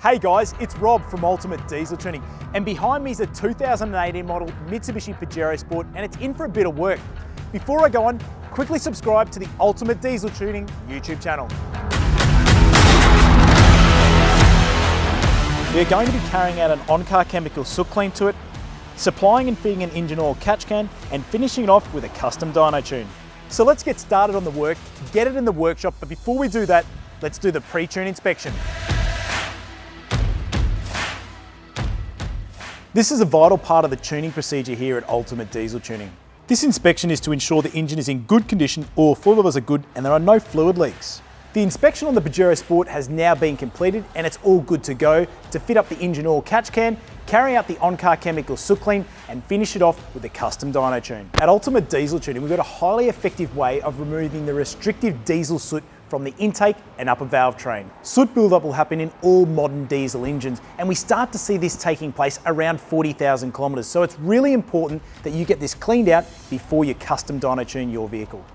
Hey guys, it's Rob from Ultimate Diesel Tuning, and behind me is a 2018 model Mitsubishi Pajero Sport, and it's in for a bit of work. Before I go on, quickly subscribe to the Ultimate Diesel Tuning YouTube channel. We're going to be carrying out an on-car chemical soot clean to it, supplying and fitting an engine oil catch can, and finishing it off with a custom dyno tune. So let's get started on the work, get it in the workshop, but before we do that, let's do the pre-tune inspection. This is a vital part of the tuning procedure here at Ultimate Diesel Tuning. This inspection is to ensure the engine is in good condition, all fluid levels are good, and there are no fluid leaks. The inspection on the Pajero Sport has now been completed and it's all good to go to fit up the engine oil catch can, carry out the on-car chemical soot clean, and finish it off with a custom dyno tune. At Ultimate Diesel Tuning, we've got a highly effective way of removing the restrictive diesel soot from the intake and upper valve train. Soot buildup will happen in all modern diesel engines, and we start to see this taking place around 40,000 kilometres. So it's really important that you get this cleaned out before you custom dyno tune your vehicle.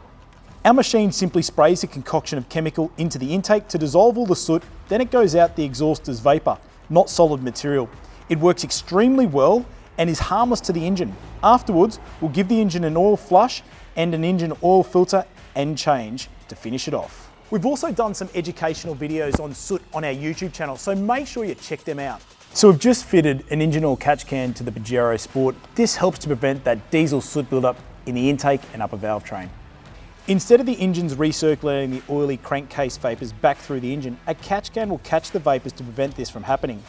Our machine simply sprays a concoction of chemical into the intake to dissolve all the soot, then it goes out the exhaust as vapour, not solid material. It works extremely well and is harmless to the engine. Afterwards, we'll give the engine an oil flush and an engine oil filter and change to finish it off. We've also done some educational videos on soot on our YouTube channel, so make sure you check them out. So we've just fitted an engine oil catch can to the Pajero Sport. This helps to prevent that diesel soot buildup in the intake and upper valve train. Instead of the engines recirculating the oily crankcase vapours back through the engine, a catch can will catch the vapours to prevent this from happening.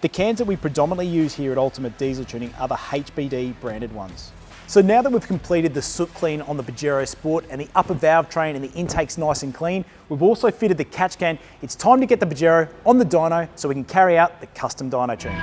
The cans that we predominantly use here at Ultimate Diesel Tuning are the HBD branded ones. So now that we've completed the soot clean on the Pajero Sport and the upper valve train and the intake's nice and clean, we've also fitted the catch can. It's time to get the Pajero on the dyno so we can carry out the custom dyno tune.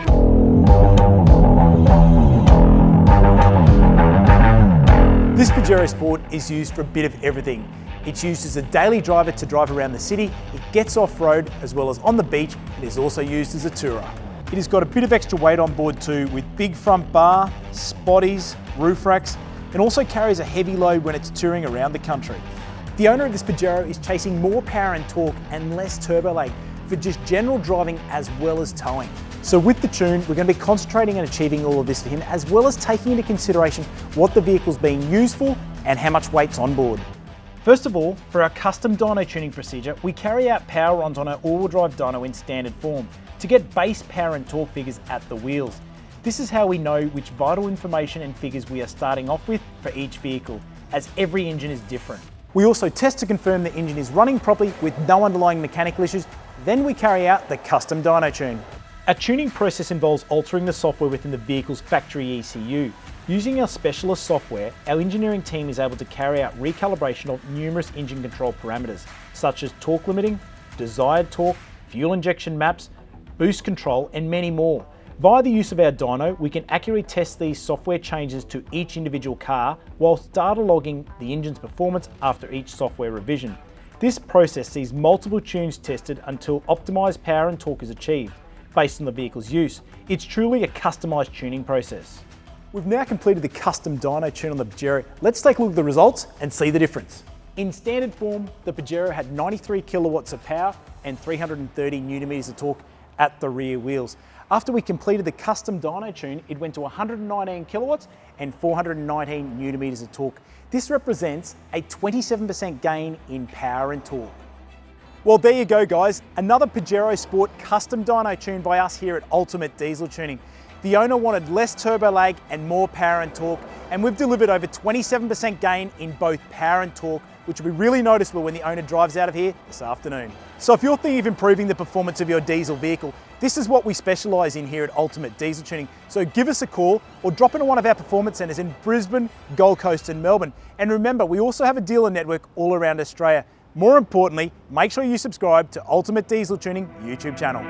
This Pajero Sport is used for a bit of everything. It's used as a daily driver to drive around the city, it gets off-road as well as on the beach. It is also used as a tourer. It has got a bit of extra weight on board too, with big front bar, spotties, roof racks, and also carries a heavy load when it's touring around the country. The owner of this Pajero is chasing more power and torque and less turbo lag for just general driving as well as towing. So with the tune, we're going to be concentrating on achieving all of this for him, as well as taking into consideration what the vehicle's being used for and how much weight's on board. First of all, for our custom dyno tuning procedure, we carry out power runs on our all-wheel drive dyno in standard form to get base power and torque figures at the wheels. This is how we know which vital information and figures we are starting off with for each vehicle, as every engine is different. We also test to confirm the engine is running properly with no underlying mechanical issues, then we carry out the custom dyno tune. Our tuning process involves altering the software within the vehicle's factory ECU. Using our specialist software, our engineering team is able to carry out recalibration of numerous engine control parameters, such as torque limiting, desired torque, fuel injection maps, boost control, and many more. Via the use of our dyno, we can accurately test these software changes to each individual car whilst data logging the engine's performance after each software revision. This process sees multiple tunes tested until optimised power and torque is achieved based on the vehicle's use. It's truly a customised tuning process. We've now completed the custom dyno tune on the Pajero. Let's take a look at the results and see the difference. In standard form, the Pajero had 93 kilowatts of power and 330 Newton meters of torque at the rear wheels. After we completed the custom dyno tune, it went to 119 kilowatts and 419 Newton meters of torque. This represents a 27% gain in power and torque. Well, there you go guys, another Pajero Sport custom dyno tune by us here at Ultimate Diesel Tuning. The owner wanted less turbo lag and more power and torque, and we've delivered over 27% gain in both power and torque, which will be really noticeable when the owner drives out of here this afternoon. So if you're thinking of improving the performance of your diesel vehicle, this is what we specialise in here at Ultimate Diesel Tuning. So give us a call or drop into one of our performance centres in Brisbane, Gold Coast and Melbourne. And remember, we also have a dealer network all around Australia. More importantly, make sure you subscribe to Ultimate Diesel Tuning YouTube channel.